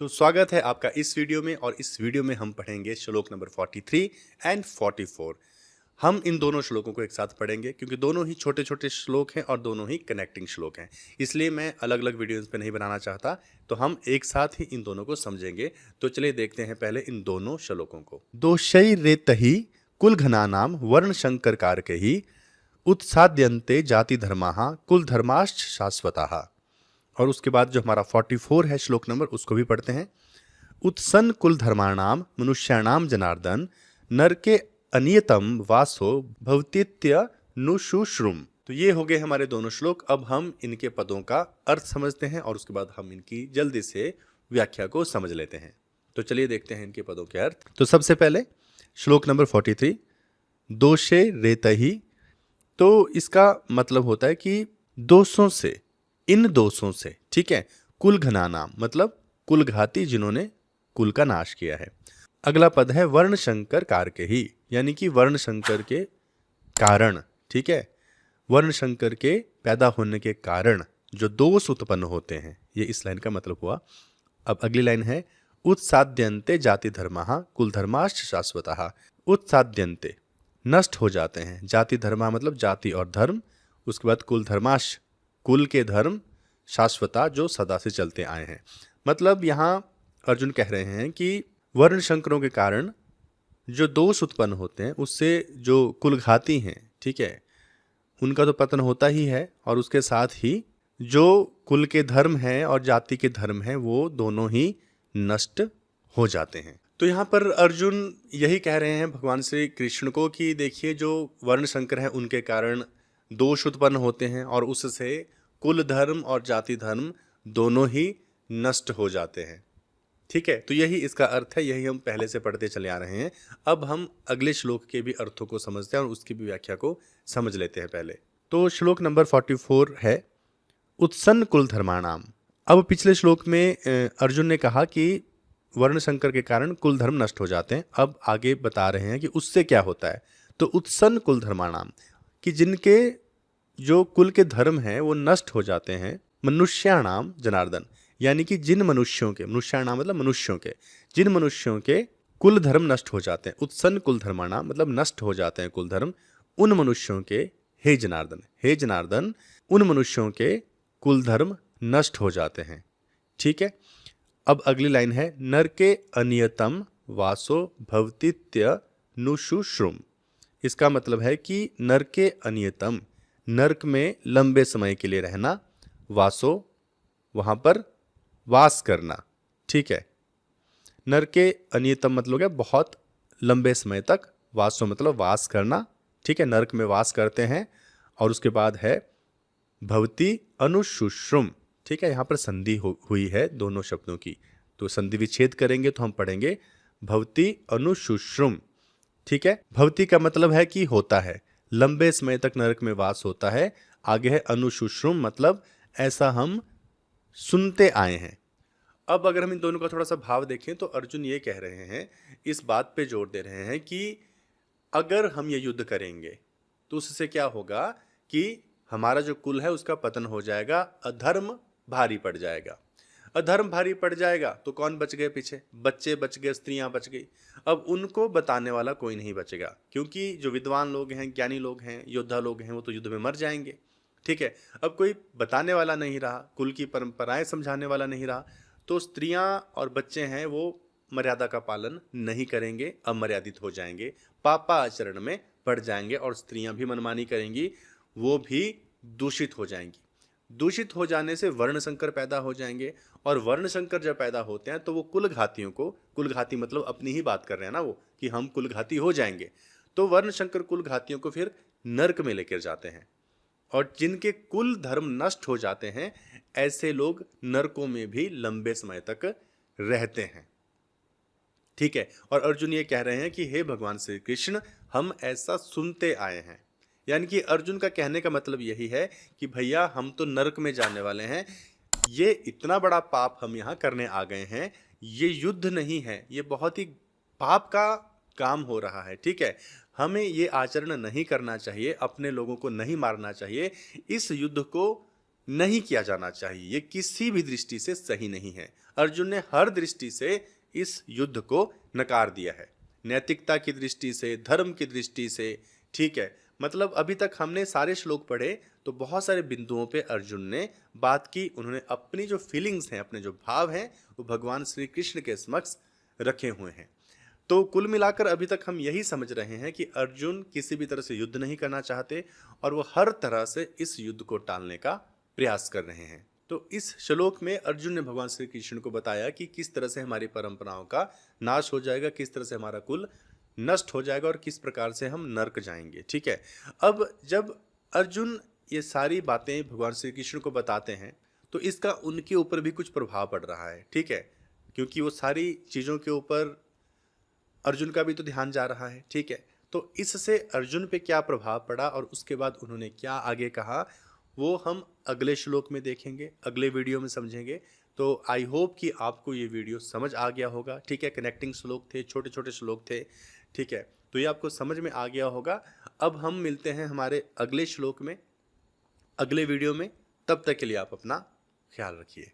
तो स्वागत है आपका इस वीडियो में और इस वीडियो में हम पढ़ेंगे श्लोक नंबर 43 एंड 44। हम इन दोनों श्लोकों को एक साथ पढ़ेंगे क्योंकि दोनों ही छोटे छोटे श्लोक हैं और दोनों ही कनेक्टिंग श्लोक हैं। इसलिए मैं अलग अलग वीडियोस पे नहीं बनाना चाहता, तो हम एक साथ ही इन दोनों को समझेंगे। तो चलिए देखते हैं पहले इन दोनों श्लोकों को। दोषै रेतहि कुल घनानाम वर्ण शंकर कारकहि उत्साद्यन्ते जाति धर्माः कुल धर्माश्च शाश्वताः। और उसके बाद जो हमारा 44 है श्लोक नंबर, उसको भी पढ़ते हैं। उत्सन्न कुल धर्माणाम मनुष्याणाम जनार्दन नरके अनियतम वासो भवतीत्य नुशुश्रुम। तो ये हो गए हमारे दोनों श्लोक। अब हम इनके पदों का अर्थ समझते हैं और उसके बाद हम इनकी जल्दी से व्याख्या को समझ लेते हैं। तो चलिए देखते हैं इनके पदों के अर्थ। तो सबसे पहले श्लोक नंबर 43, दोषे रेतहि। तो इसका मतलब होता है कि दोषों से, इन दोषों से, ठीक है। कुल घनानाम मतलब कुल घाती, जिन्होंने कुल का नाश किया है। अगला पद है वर्ण शंकर कारकहि, यानी कि वर्ण शंकर के कारण, ठीक है। वर्ण शंकर के पैदा होने के कारण जो दोष उत्पन्न होते हैं, ये इस लाइन का मतलब हुआ। अब अगली लाइन है उत्साद्यन्ते जाति धर्माः कुल धर्माश्च शाश्वताः। उत्साद्यन्ते नष्ट हो जाते हैं, जाति धर्मा मतलब जाति और धर्म, उसके बाद कुल धर्माश कुल के धर्म, शाश्वता जो सदा से चलते आए हैं। मतलब यहाँ अर्जुन कह रहे हैं कि वर्ण शंकरों के कारण जो दोष उत्पन्न होते हैं उससे जो कुलघाती हैं, ठीक है, उनका तो पतन होता ही है, और उसके साथ ही जो कुल के धर्म हैं और जाति के धर्म हैं वो दोनों ही नष्ट हो जाते हैं। तो यहाँ पर अर्जुन यही कह रहे हैं भगवान श्री कृष्ण को कि देखिए, जो वर्ण शंकर हैं उनके कारण दोष उत्पन्न होते हैं और उससे कुल धर्म और जाति धर्म दोनों ही नष्ट हो जाते हैं, ठीक है। तो यही इसका अर्थ है, यही हम पहले से पढ़ते चले आ रहे हैं। अब हम अगले श्लोक के भी अर्थों को समझते हैं और उसकी भी व्याख्या को समझ लेते हैं पहले। तो श्लोक नंबर 44 है उत्सन्न कुल धर्माणाम। अब पिछले श्लोक में अर्जुन ने कहा कि वर्ण शंकर के कारण कुल धर्म नष्ट हो जाते हैं। अब आगे बता रहे हैं कि उससे क्या होता है। तो उत्सन्न कुल धर्माणाम, कि जिनके जो कुल के धर्म हैं वो नष्ट हो जाते हैं। मनुष्याणाम जनार्दन, यानी कि जिन मनुष्यों के, मनुष्याणाम मतलब मनुष्यों के, जिन मनुष्यों के कुल धर्म नष्ट हो जाते हैं। उत्सन्न कुल धर्माणाम मतलब नष्ट हो जाते हैं कुल धर्म, उन मनुष्यों के, हे जनार्दन, हे जनार्दन, उन मनुष्यों के कुल धर्म नष्ट हो जाते हैं, ठीक है। अब अगली लाइन है नर के अनियतम वासो भवतीत्य नुशुश्रुम। इसका मतलब है कि नर के अनियतम, नरक में लंबे समय के लिए रहना, वासो वहां पर वास करना, ठीक है। नर के अनियतम मतलब है बहुत लंबे समय तक, वासो मतलब वास करना, ठीक है, नरक में वास करते हैं। और उसके बाद है भवती अनुशुश्रुम, ठीक है। यहाँ पर संधि हुई है दोनों शब्दों की, तो संधि विच्छेद करेंगे तो हम पढ़ेंगे भवती अनुशुश्रुम, ठीक है। भवती का मतलब है कि होता है, लंबे समय तक नरक में वास होता है। आगे है अनुशुश्रुम, मतलब ऐसा हम सुनते आए हैं। अब अगर हम इन दोनों का थोड़ा सा भाव देखें तो अर्जुन ये कह रहे हैं, इस बात पे जोर दे रहे हैं कि अगर हम ये युद्ध करेंगे तो उससे क्या होगा कि हमारा जो कुल है उसका पतन हो जाएगा, अधर्म भारी पड़ जाएगा। अधर्म भारी पड़ जाएगा तो कौन बच गए पीछे? बच्चे बच गए, स्त्रियां बच गई। अब उनको बताने वाला कोई नहीं बचेगा, क्योंकि जो विद्वान लोग हैं, ज्ञानी लोग हैं, योद्धा लोग हैं, वो तो युद्ध में मर जाएंगे, ठीक है। अब कोई बताने वाला नहीं रहा, कुल की परंपराएं समझाने वाला नहीं रहा, तो स्त्रियां और बच्चे हैं वो मर्यादा का पालन नहीं करेंगे, अमर्यादित हो जाएंगे, पापा आचरण में पड़ जाएंगे, और स्त्रियां भी मनमानी करेंगी, वो भी दूषित हो जाएंगी। दूषित हो जाने से वर्ण संकर पैदा हो जाएंगे, और वर्ण संकर जब पैदा होते हैं तो वो कुल घातियों को, कुल घाती मतलब अपनी ही बात कर रहे हैं ना वो, कि हम कुल घाती हो जाएंगे, तो वर्ण संकर कुल घातियों को फिर नरक में लेकर जाते हैं। और जिनके कुल धर्म नष्ट हो जाते हैं ऐसे लोग नरकों में भी लंबे समय तक रहते हैं, ठीक है। और अर्जुन ये कह रहे हैं कि हे भगवान श्री कृष्ण, हम ऐसा सुनते आए हैं। यानी कि अर्जुन का कहने का मतलब यही है कि भैया हम तो नरक में जाने वाले हैं, ये इतना बड़ा पाप हम यहाँ करने आ गए हैं, ये युद्ध नहीं है, ये बहुत ही पाप का काम हो रहा है, ठीक है। हमें ये आचरण नहीं करना चाहिए, अपने लोगों को नहीं मारना चाहिए, इस युद्ध को नहीं किया जाना चाहिए। ये किसी भी दृष्टि से सही नहीं है। अर्जुन ने हर दृष्टि से इस युद्ध को नकार दिया है, नैतिकता की दृष्टि से, धर्म की दृष्टि से, ठीक है। मतलब अभी तक हमने सारे श्लोक पढ़े तो बहुत सारे बिंदुओं पे अर्जुन ने बात की, उन्होंने अपनी जो फीलिंग्स हैं, अपने जो भाव हैं, वो भगवान श्री कृष्ण के समक्ष रखे हुए हैं। तो कुल मिलाकर अभी तक हम यही समझ रहे हैं कि अर्जुन किसी भी तरह से युद्ध नहीं करना चाहते और वो हर तरह से इस युद्ध को टालने का प्रयास कर रहे हैं। तो इस श्लोक में अर्जुन ने भगवान श्री कृष्ण को बताया कि किस तरह से हमारी परंपराओं का नाश हो जाएगा, किस तरह से हमारा कुल नष्ट हो जाएगा और किस प्रकार से हम नर्क जाएंगे, ठीक है। अब जब अर्जुन ये सारी बातें भगवान श्री कृष्ण को बताते हैं तो इसका उनके ऊपर भी कुछ प्रभाव पड़ रहा है, ठीक है, क्योंकि वो सारी चीज़ों के ऊपर अर्जुन का भी तो ध्यान जा रहा है, ठीक है। तो इससे अर्जुन पे क्या प्रभाव पड़ा और उसके बाद उन्होंने क्या आगे कहा, वो हम अगले श्लोक में देखेंगे, अगले वीडियो में समझेंगे। तो आई होप कि आपको ये वीडियो समझ आ गया होगा, ठीक है। कनेक्टिंग श्लोक थे, छोटे छोटे श्लोक थे, ठीक है। तो ये आपको समझ में आ गया होगा। अब हम मिलते हैं हमारे अगले श्लोक में, अगले वीडियो में। तब तक के लिए आप अपना ख्याल रखिए।